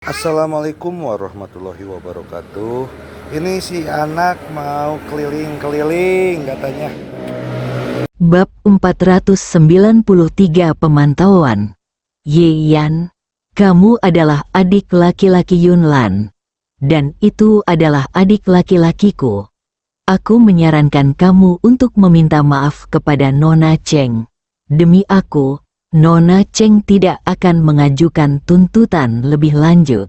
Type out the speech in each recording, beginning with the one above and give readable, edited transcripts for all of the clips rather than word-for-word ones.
Assalamualaikum warahmatullahi wabarakatuh. Ini si anak mau keliling-keliling katanya. Bab 493 Pemantauan. Ye Yan, kamu adalah adik laki-laki Yunlan, dan itu adalah adik laki-lakiku. Aku menyarankan kamu untuk meminta maaf kepada Nona Cheng. Demi aku, Nona Cheng tidak akan mengajukan tuntutan lebih lanjut.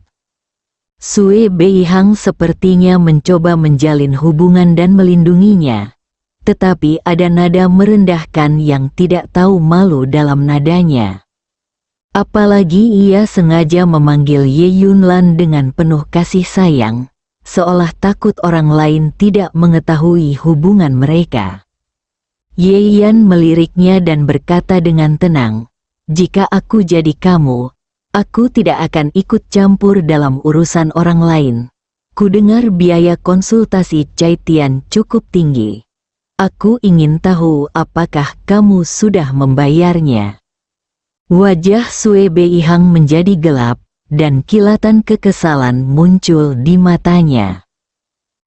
Sue Beihang sepertinya mencoba menjalin hubungan dan melindunginya. Tetapi ada nada merendahkan yang tidak tahu malu dalam nadanya. Apalagi ia sengaja memanggil Ye Yunlan dengan penuh kasih sayang, seolah takut orang lain tidak mengetahui hubungan mereka. Ye Yan meliriknya dan berkata dengan tenang, "Jika aku jadi kamu, aku tidak akan ikut campur dalam urusan orang lain. Kudengar biaya konsultasi Cai Tian cukup tinggi. Aku ingin tahu apakah kamu sudah membayarnya." Wajah Sue Beihang menjadi gelap, dan kilatan kekesalan muncul di matanya.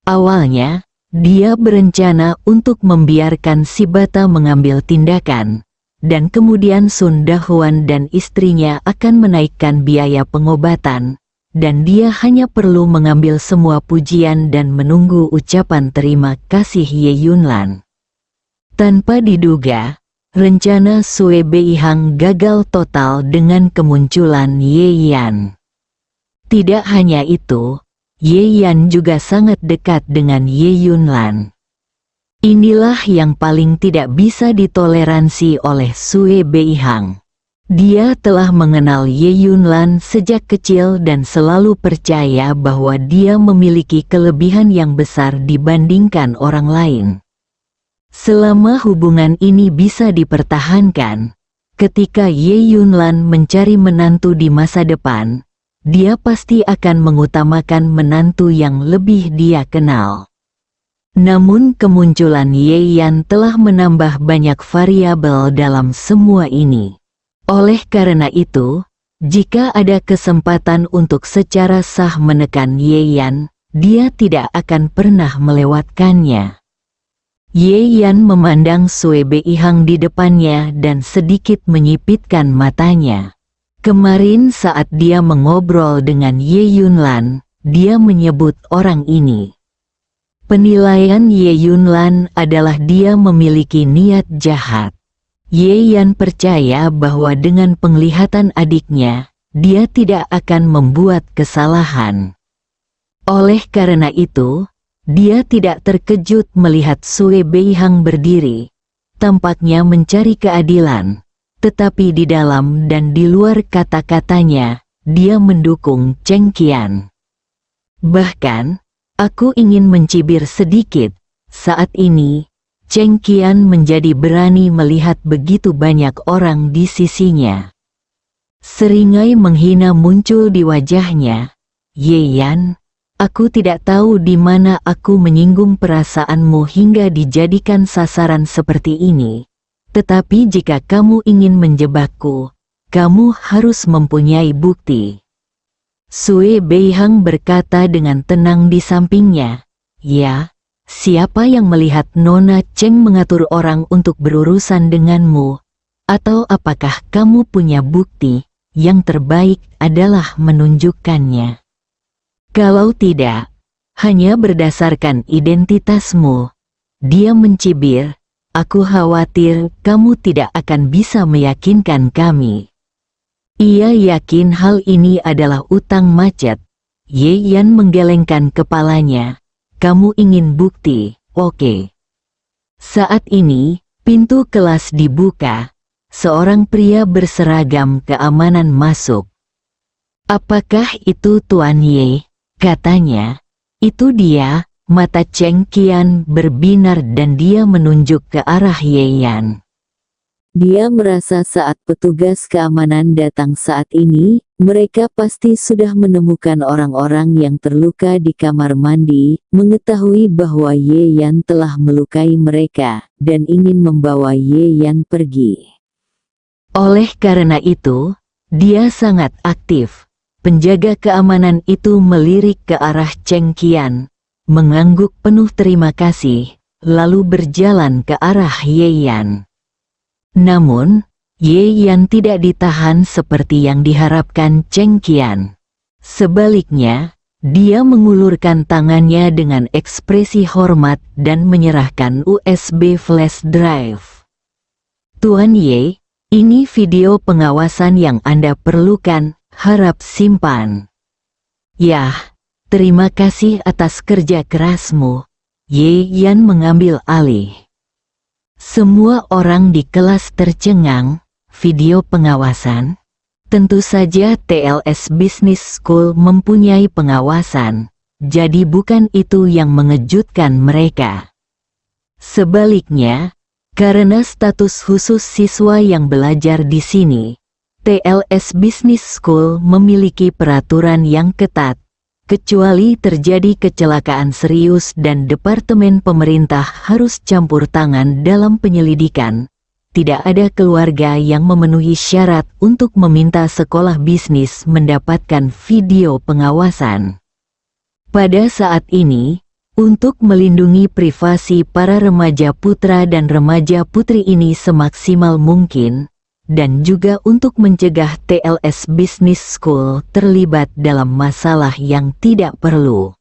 Awalnya, dia berencana untuk membiarkan si Bata mengambil tindakan, dan kemudian Sun Dahuan dan istrinya akan menaikkan biaya pengobatan, dan dia hanya perlu mengambil semua pujian dan menunggu ucapan terima kasih Ye Yunlan. Tanpa diduga, rencana Sue Beihang gagal total dengan kemunculan Ye Yan. Tidak hanya itu, Ye Yan juga sangat dekat dengan Ye Yunlan. Inilah yang paling tidak bisa ditoleransi oleh Sue Beihang. Dia telah mengenal Ye Yunlan sejak kecil dan selalu percaya bahwa dia memiliki kelebihan yang besar dibandingkan orang lain. Selama hubungan ini bisa dipertahankan, ketika Ye Yunlan mencari menantu di masa depan, dia pasti akan mengutamakan menantu yang lebih dia kenal. Namun kemunculan Ye Yan telah menambah banyak variabel dalam semua ini. Oleh karena itu, jika ada kesempatan untuk secara sah menekan Ye Yan, dia tidak akan pernah melewatkannya. Ye Yan memandang Sue Beihang di depannya dan sedikit menyipitkan matanya. Kemarin saat dia mengobrol dengan Ye Yunlan, dia menyebut orang ini. Penilaian Ye Yunlan adalah dia memiliki niat jahat. Ye Yan percaya bahwa dengan penglihatan adiknya, dia tidak akan membuat kesalahan. Oleh karena itu, dia tidak terkejut melihat Sue Beihang berdiri, tampaknya mencari keadilan, tetapi di dalam dan di luar kata-katanya, dia mendukung Cheng Qian. Bahkan, aku ingin mencibir sedikit, saat ini, Cheng Qian menjadi berani melihat begitu banyak orang di sisinya. Seringai menghina muncul di wajahnya. Ye Yan, aku tidak tahu di mana aku menyinggung perasaanmu hingga dijadikan sasaran seperti ini. Tetapi jika kamu ingin menjebakku, kamu harus mempunyai bukti. Sue Beihang berkata dengan tenang di sampingnya. Ya, siapa yang melihat Nona Cheng mengatur orang untuk berurusan denganmu? Atau apakah kamu punya bukti? Yang terbaik adalah menunjukkannya. Kalau tidak, hanya berdasarkan identitasmu, dia mencibir, aku khawatir kamu tidak akan bisa meyakinkan kami. Ia yakin hal ini adalah utang macet. Ye Yan menggelengkan kepalanya. Kamu ingin bukti, oke. Saat ini, pintu kelas dibuka. Seorang pria berseragam keamanan masuk. Apakah itu Tuan Ye? Katanya, itu dia. Mata Cheng Qian berbinar dan dia menunjuk ke arah Ye Yan. Dia merasa saat petugas keamanan datang saat ini, mereka pasti sudah menemukan orang-orang yang terluka di kamar mandi, mengetahui bahwa Ye Yan telah melukai mereka, dan ingin membawa Ye Yan pergi. Oleh karena itu, dia sangat aktif. penjaga keamanan itu melirik ke arah Cheng Qian, mengangguk penuh terima kasih, lalu berjalan ke arah Ye Yan. Namun, Ye Yan tidak ditahan seperti yang diharapkan Cheng Qian. Sebaliknya, dia mengulurkan tangannya dengan ekspresi hormat dan menyerahkan USB flash drive. Tuan Ye, ini video pengawasan yang Anda perlukan, harap simpan. Yah, terima kasih atas kerja kerasmu. Ye Yan mengambil alih. Semua orang di kelas tercengang. Video pengawasan? Tentu saja TLS Business School mempunyai pengawasan, jadi bukan itu yang mengejutkan mereka. Sebaliknya, karena status khusus siswa yang belajar di sini, TLS Business School memiliki peraturan yang ketat, kecuali terjadi kecelakaan serius dan Departemen Pemerintah harus campur tangan dalam penyelidikan. Tidak ada keluarga yang memenuhi syarat untuk meminta sekolah bisnis mendapatkan video pengawasan. Pada saat ini, untuk melindungi privasi para remaja putra dan remaja putri ini semaksimal mungkin, dan juga untuk mencegah TLS Business School terlibat dalam masalah yang tidak perlu.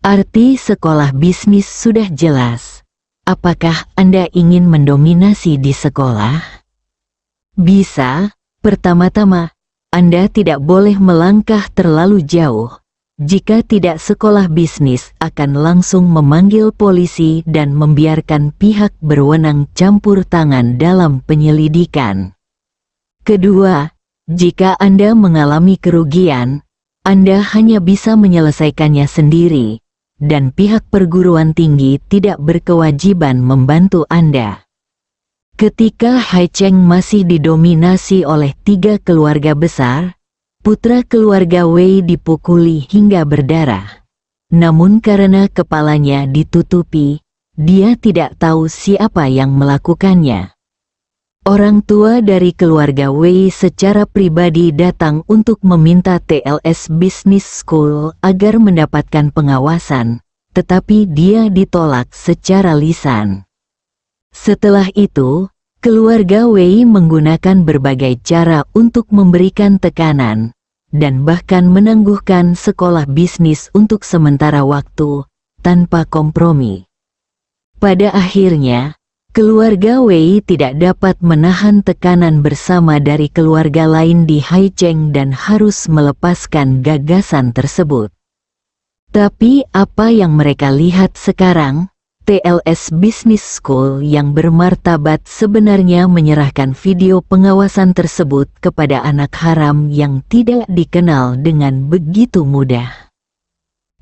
Arti sekolah bisnis sudah jelas. Apakah Anda ingin mendominasi di sekolah? Bisa. Pertama-tama, Anda tidak boleh melangkah terlalu jauh. Jika tidak, sekolah bisnis akan langsung memanggil polisi dan membiarkan pihak berwenang campur tangan dalam penyelidikan. Kedua, jika Anda mengalami kerugian, Anda hanya bisa menyelesaikannya sendiri. Dan pihak perguruan tinggi tidak berkewajiban membantu Anda. Ketika Haicheng masih didominasi oleh 3 keluarga besar, putra keluarga Wei dipukuli hingga berdarah. Namun karena kepalanya ditutupi, dia tidak tahu siapa yang melakukannya. Orang tua dari keluarga Wei secara pribadi datang untuk meminta TLS Business School agar mendapatkan pengawasan, tetapi dia ditolak secara lisan. Setelah itu, keluarga Wei menggunakan berbagai cara untuk memberikan tekanan, dan bahkan menangguhkan sekolah bisnis untuk sementara waktu, tanpa kompromi. Pada akhirnya, keluarga Wei tidak dapat menahan tekanan bersama dari keluarga lain di Haicheng dan harus melepaskan gagasan tersebut. Tapi apa yang mereka lihat sekarang? TLS Business School yang bermartabat sebenarnya menyerahkan video pengawasan tersebut kepada anak haram yang tidak dikenal dengan begitu mudah.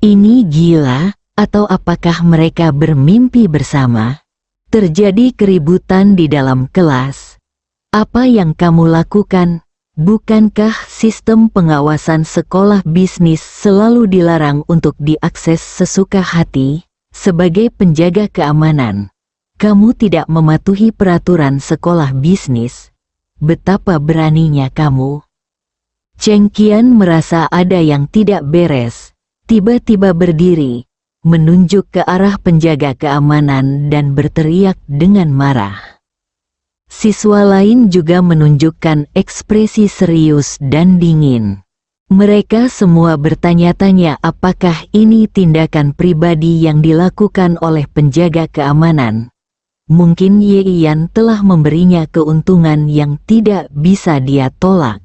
Ini gila, atau apakah mereka bermimpi bersama? Terjadi keributan di dalam kelas. Apa yang kamu lakukan? Bukankah sistem pengawasan sekolah bisnis selalu dilarang untuk diakses sesuka hati? Sebagai penjaga keamanan, kamu tidak mematuhi peraturan sekolah bisnis. Betapa beraninya kamu. Cheng Qian merasa ada yang tidak beres. Tiba-tiba berdiri, menunjuk ke arah penjaga keamanan dan berteriak dengan marah. Siswa lain juga menunjukkan ekspresi serius dan dingin. Mereka semua bertanya-tanya apakah ini tindakan pribadi yang dilakukan oleh penjaga keamanan. Mungkin Ye Yan telah memberinya keuntungan yang tidak bisa dia tolak.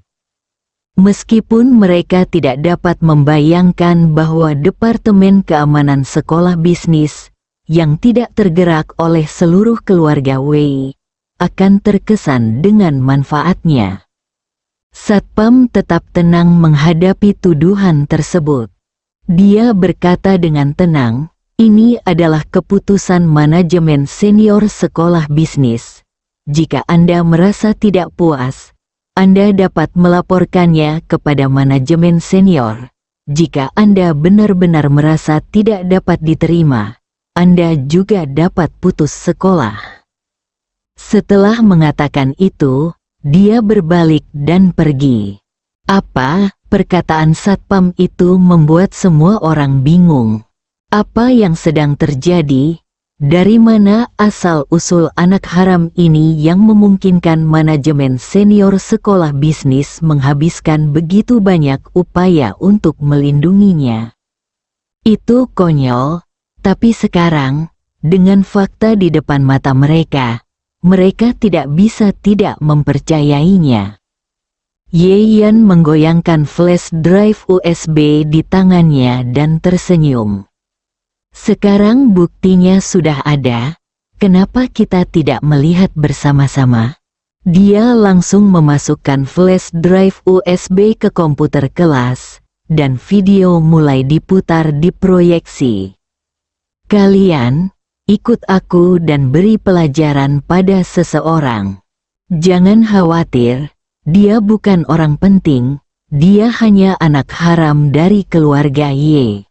Meskipun mereka tidak dapat membayangkan bahwa Departemen Keamanan Sekolah Bisnis, yang tidak tergerak oleh seluruh keluarga Wei, akan terkesan dengan manfaatnya. Satpam tetap tenang menghadapi tuduhan tersebut. Dia berkata dengan tenang, ini adalah keputusan manajemen senior sekolah bisnis. Jika Anda merasa tidak puas, Anda dapat melaporkannya kepada manajemen senior. Jika Anda benar-benar merasa tidak dapat diterima, Anda juga dapat putus sekolah. Setelah mengatakan itu, dia berbalik dan pergi. Apa? Perkataan satpam itu membuat semua orang bingung. Apa yang sedang terjadi? Dari mana asal-usul anak haram ini yang memungkinkan manajemen senior sekolah bisnis menghabiskan begitu banyak upaya untuk melindunginya? Itu konyol, tapi sekarang, dengan fakta di depan mata mereka tidak bisa tidak mempercayainya. Yeyan menggoyangkan flash drive USB di tangannya dan tersenyum. Sekarang buktinya sudah ada, kenapa kita tidak melihat bersama-sama? Dia langsung memasukkan flash drive USB ke komputer kelas, dan video mulai diputar di proyeksi. Kalian, ikut aku dan beri pelajaran pada seseorang. Jangan khawatir, dia bukan orang penting, dia hanya anak haram dari keluarga Y.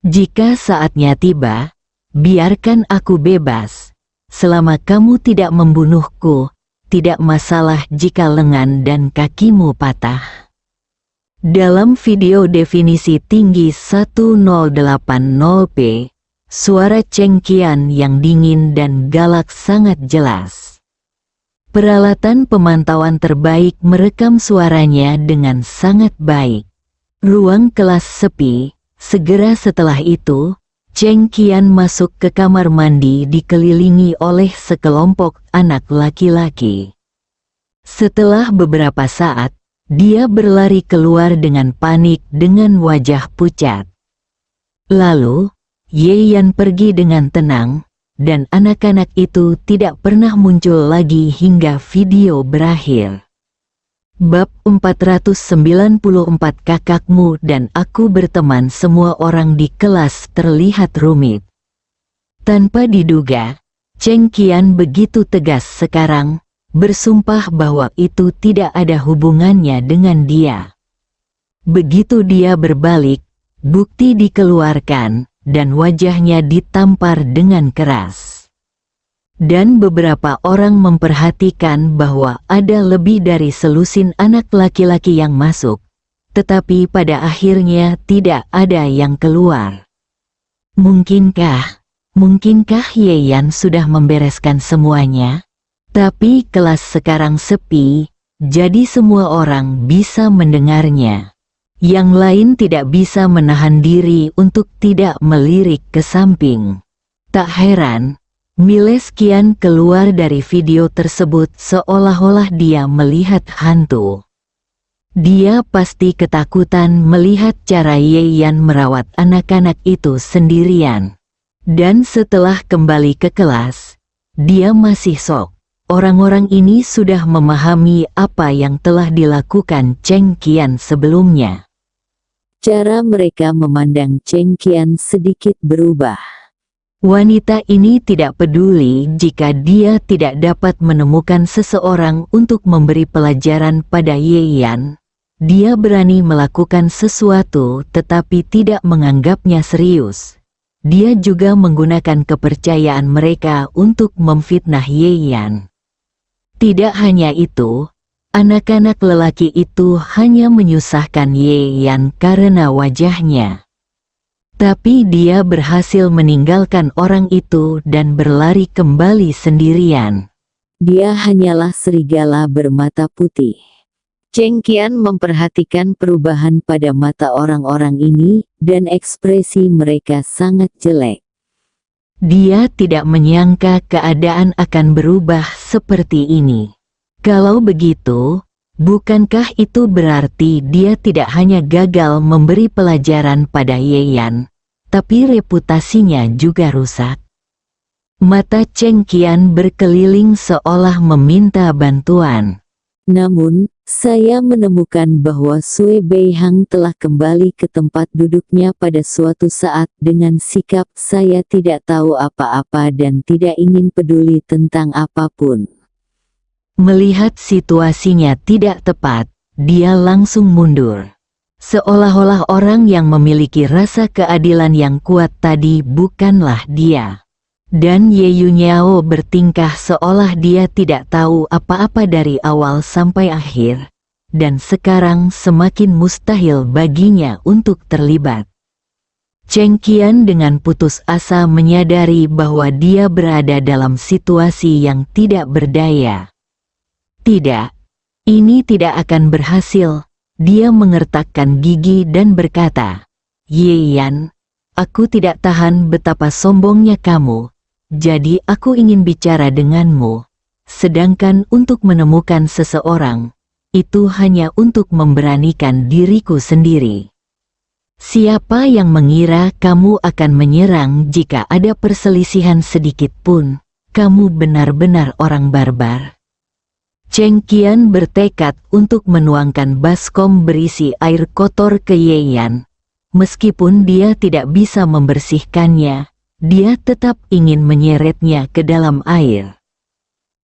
Jika saatnya tiba, biarkan aku bebas. Selama kamu tidak membunuhku, tidak masalah jika lengan dan kakimu patah. Dalam video definisi tinggi 1080p, suara Cheng Qian yang dingin dan galak sangat jelas. Peralatan pemantauan terbaik merekam suaranya dengan sangat baik. Ruang kelas sepi. Segera setelah itu, Cheng Qian masuk ke kamar mandi dikelilingi oleh sekelompok anak laki-laki. Setelah beberapa saat, dia berlari keluar dengan panik dengan wajah pucat. Lalu, Yeyan pergi dengan tenang, dan anak-anak itu tidak pernah muncul lagi hingga video berakhir. Bab 494 Kakakmu dan aku berteman. Semua orang di kelas terlihat rumit. Tanpa diduga, Cheng Qian begitu tegas sekarang, bersumpah bahwa itu tidak ada hubungannya dengan dia. Begitu dia berbalik, bukti dikeluarkan, dan wajahnya ditampar dengan keras. Dan beberapa orang memperhatikan bahwa ada lebih dari selusin anak laki-laki yang masuk, tetapi pada akhirnya tidak ada yang keluar. Mungkinkah Yeyan sudah membereskan semuanya? Tapi kelas sekarang sepi, jadi semua orang bisa mendengarnya. Yang lain tidak bisa menahan diri untuk tidak melirik ke samping. Tak heran, Miles Qian keluar dari video tersebut seolah-olah dia melihat hantu. Dia pasti ketakutan melihat cara Yeyan merawat anak-anak itu sendirian. Dan setelah kembali ke kelas, dia masih shock. Orang-orang ini sudah memahami apa yang telah dilakukan Cheng Qian sebelumnya. Cara mereka memandang Cheng Qian sedikit berubah. Wanita ini tidak peduli jika dia tidak dapat menemukan seseorang untuk memberi pelajaran pada Yeyan. Dia berani melakukan sesuatu tetapi tidak menganggapnya serius. Dia juga menggunakan kepercayaan mereka untuk memfitnah Yeyan. Tidak hanya itu, anak-anak lelaki itu hanya menyusahkan Yeyan karena wajahnya. Tapi dia berhasil meninggalkan orang itu dan berlari kembali sendirian. Dia hanyalah serigala bermata putih. Cheng Qian memperhatikan perubahan pada mata orang-orang ini, dan ekspresi mereka sangat jelek. Dia tidak menyangka keadaan akan berubah seperti ini. Kalau begitu, bukankah itu berarti dia tidak hanya gagal memberi pelajaran pada Yeyan, tapi reputasinya juga rusak? Mata Cheng Qian berkeliling seolah meminta bantuan. Namun, saya menemukan bahwa Sui Beihang telah kembali ke tempat duduknya pada suatu saat dengan sikap saya tidak tahu apa-apa dan tidak ingin peduli tentang apapun. Melihat situasinya tidak tepat, dia langsung mundur. Seolah-olah orang yang memiliki rasa keadilan yang kuat tadi bukanlah dia. Dan Ye Yunyao bertingkah seolah dia tidak tahu apa-apa dari awal sampai akhir. dan sekarang semakin mustahil baginya untuk terlibat. Cheng Qian dengan putus asa menyadari bahwa dia berada dalam situasi yang tidak berdaya. Tidak, ini tidak akan berhasil. Dia mengertakkan gigi dan berkata, "Ye Yan, aku tidak tahan betapa sombongnya kamu, jadi aku ingin bicara denganmu. Sedangkan untuk menemukan seseorang, itu hanya untuk memberanikan diriku sendiri. Siapa yang mengira kamu akan menyerang jika ada perselisihan sedikit pun? Kamu benar-benar orang barbar." Cheng Qian bertekad untuk menuangkan baskom berisi air kotor ke Ye Yan. Meskipun dia tidak bisa membersihkannya, dia tetap ingin menyeretnya ke dalam air.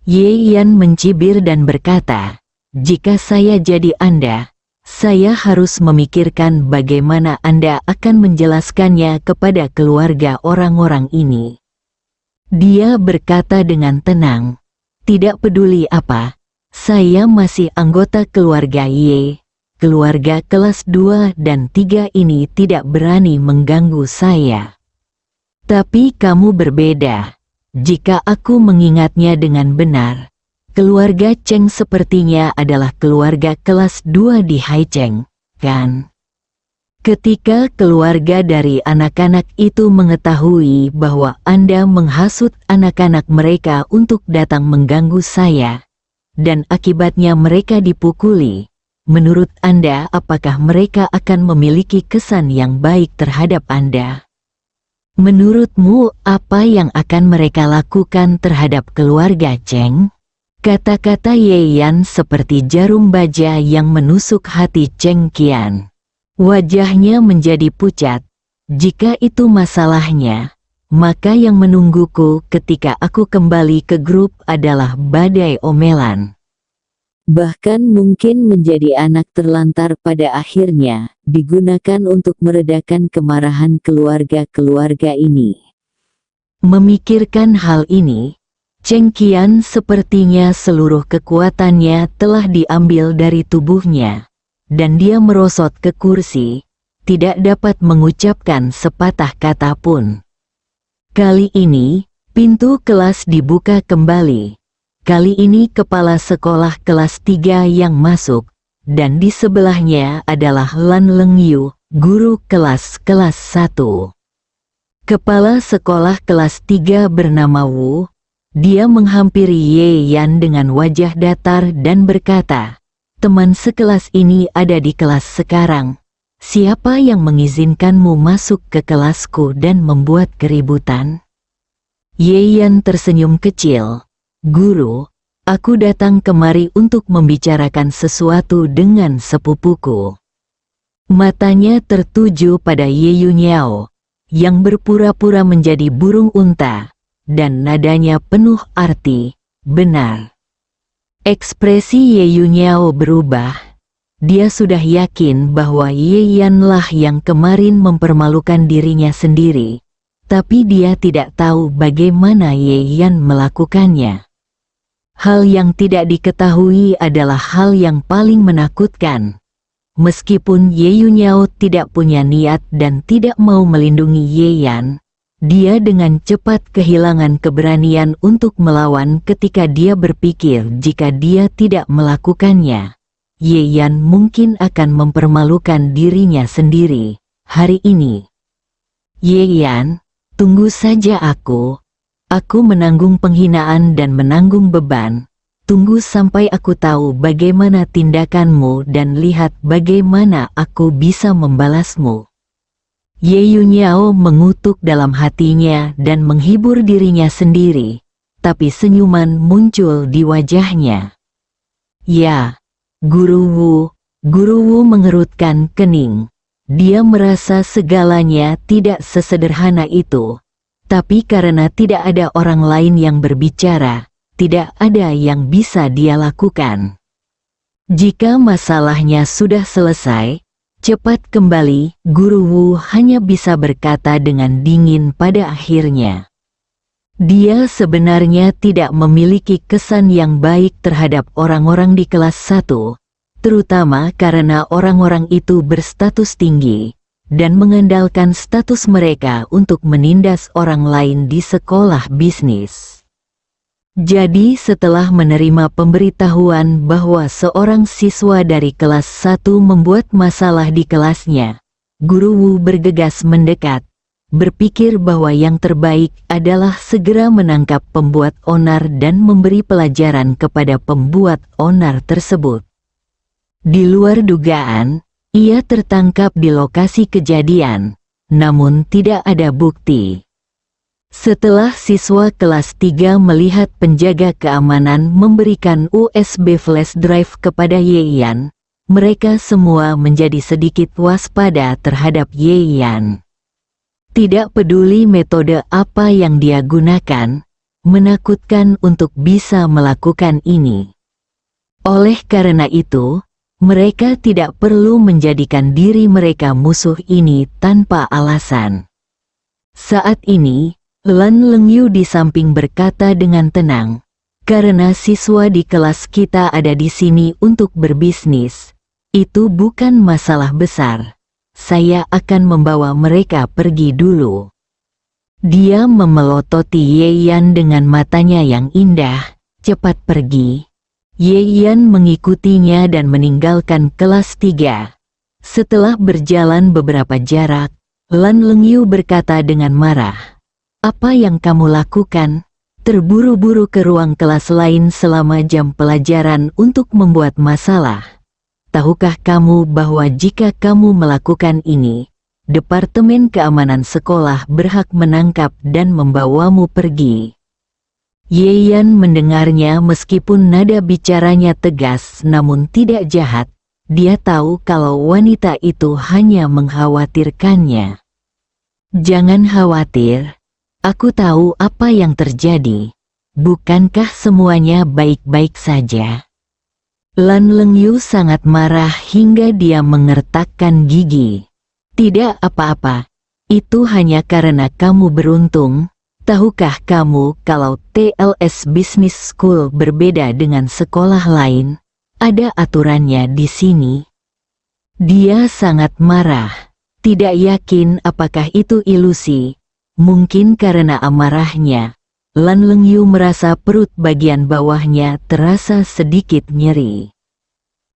Ye Yan mencibir dan berkata, "Jika saya jadi Anda, saya harus memikirkan bagaimana Anda akan menjelaskannya kepada keluarga orang-orang ini." Dia berkata dengan tenang, "Tidak peduli apa, saya masih anggota keluarga Ye. Keluarga kelas 2 dan 3 ini tidak berani mengganggu saya. Tapi kamu berbeda. Jika aku mengingatnya dengan benar, keluarga Cheng sepertinya adalah keluarga kelas 2 di Haicheng, kan?" Ketika keluarga dari anak-anak itu mengetahui bahwa Anda menghasut anak-anak mereka untuk datang mengganggu saya, dan akibatnya mereka dipukuli, menurut Anda apakah mereka akan memiliki kesan yang baik terhadap Anda? Menurutmu apa yang akan mereka lakukan terhadap keluarga Cheng? Kata-kata Ye Yan seperti jarum baja yang menusuk hati Cheng Qian. Wajahnya menjadi pucat. Jika itu masalahnya, maka yang menungguku ketika aku kembali ke grup adalah badai omelan. Bahkan mungkin menjadi anak terlantar pada akhirnya, digunakan untuk meredakan kemarahan keluarga-keluarga ini. Memikirkan hal ini, Cheng Qian sepertinya seluruh kekuatannya telah diambil dari tubuhnya, dan dia merosot ke kursi, tidak dapat mengucapkan sepatah kata pun. Kali ini, pintu kelas dibuka kembali. Kali ini kepala sekolah kelas 3 yang masuk, dan di sebelahnya adalah Lan Lengyu, guru kelas 1. Kepala sekolah kelas 3 bernama Wu. Dia menghampiri Ye Yan dengan wajah datar dan berkata, "Teman sekelas ini ada di kelas sekarang. Siapa yang mengizinkanmu masuk ke kelasku dan membuat keributan?" Ye Yan tersenyum kecil. "Guru, aku datang kemari untuk membicarakan sesuatu dengan sepupuku." Matanya tertuju pada Ye Yunyao, yang berpura-pura menjadi burung unta, dan nadanya penuh arti, "Benar." Ekspresi Ye Yunyao berubah. Dia sudah yakin bahwa Ye Yan lah yang kemarin mempermalukan dirinya sendiri, tapi dia tidak tahu bagaimana Ye Yan melakukannya. Hal yang tidak diketahui adalah hal yang paling menakutkan. Meskipun Ye Yunyao tidak punya niat dan tidak mau melindungi Ye Yan, dia dengan cepat kehilangan keberanian untuk melawan ketika dia berpikir jika dia tidak melakukannya, Ye Yan mungkin akan mempermalukan dirinya sendiri hari ini. "Ye Yan, tunggu saja aku. Aku menanggung penghinaan dan menanggung beban. Tunggu sampai aku tahu bagaimana tindakanmu dan lihat bagaimana aku bisa membalasmu." Ye Yunyao mengutuk dalam hatinya dan menghibur dirinya sendiri, tapi senyuman muncul di wajahnya. "Ya, Guru Wu." Guru Wu mengerutkan kening. Dia merasa segalanya tidak sesederhana itu. Tapi karena tidak ada orang lain yang berbicara, tidak ada yang bisa dia lakukan. Jika masalahnya sudah selesai, cepat kembali, Guru Wu hanya bisa berkata dengan dingin pada akhirnya. Dia sebenarnya tidak memiliki kesan yang baik terhadap orang-orang di kelas 1, terutama karena orang-orang itu berstatus tinggi dan mengandalkan status mereka untuk menindas orang lain di sekolah bisnis. Jadi setelah menerima pemberitahuan bahwa seorang siswa dari kelas 1 membuat masalah di kelasnya, Guru Wu bergegas mendekat, berpikir bahwa yang terbaik adalah segera menangkap pembuat onar dan memberi pelajaran kepada pembuat onar tersebut. Di luar dugaan, ia tertangkap di lokasi kejadian, namun tidak ada bukti. Setelah siswa kelas 3 melihat penjaga keamanan memberikan USB flash drive kepada Yeyan, mereka semua menjadi sedikit waspada terhadap Yeyan. Tidak peduli metode apa yang dia gunakan, menakutkan untuk bisa melakukan ini. Oleh karena itu, mereka tidak perlu menjadikan diri mereka musuh ini tanpa alasan. Saat ini, Lan Lengyu di samping berkata dengan tenang, "Karena siswa di kelas kita ada di sini untuk berbisnis, itu bukan masalah besar. Saya akan membawa mereka pergi dulu." Dia memelototi Yeyan dengan matanya yang indah. "Cepat pergi." Yeyan mengikutinya dan meninggalkan kelas 3. Setelah berjalan beberapa jarak, Lan Lengyu berkata dengan marah, "Apa yang kamu lakukan? Terburu-buru ke ruang kelas lain selama jam pelajaran untuk membuat masalah. Tahukah kamu bahwa jika kamu melakukan ini, Departemen Keamanan Sekolah berhak menangkap dan membawamu pergi?" Yeyan mendengarnya meskipun nada bicaranya tegas namun tidak jahat. Dia tahu kalau wanita itu hanya mengkhawatirkannya. "Jangan khawatir. Aku tahu apa yang terjadi. Bukankah semuanya baik-baik saja?" Lan Lengyu sangat marah hingga dia mengertakkan gigi. "Tidak apa-apa. Itu hanya karena kamu beruntung. Tahukah kamu kalau TLS Business School berbeda dengan sekolah lain? Ada aturannya di sini." Dia sangat marah. Tidak yakin apakah itu ilusi. Mungkin karena amarahnya, Lan Lengyu merasa perut bagian bawahnya terasa sedikit nyeri.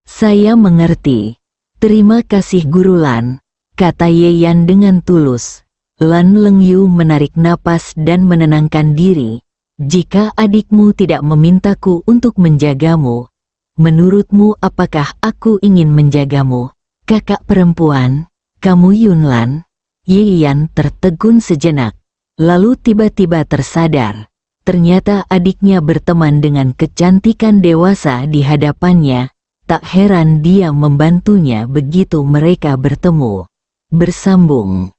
"Saya mengerti. Terima kasih Guru Lan," kata Yeyan dengan tulus. Lan Lengyu menarik napas dan menenangkan diri. "Jika adikmu tidak memintaku untuk menjagamu, menurutmu apakah aku ingin menjagamu, kakak perempuan? Kamu Yunlan?" Yeyan tertegun sejenak, lalu tiba-tiba tersadar. Ternyata adiknya berteman dengan kecantikan dewasa di hadapannya. Tak heran dia membantunya begitu mereka bertemu. Bersambung.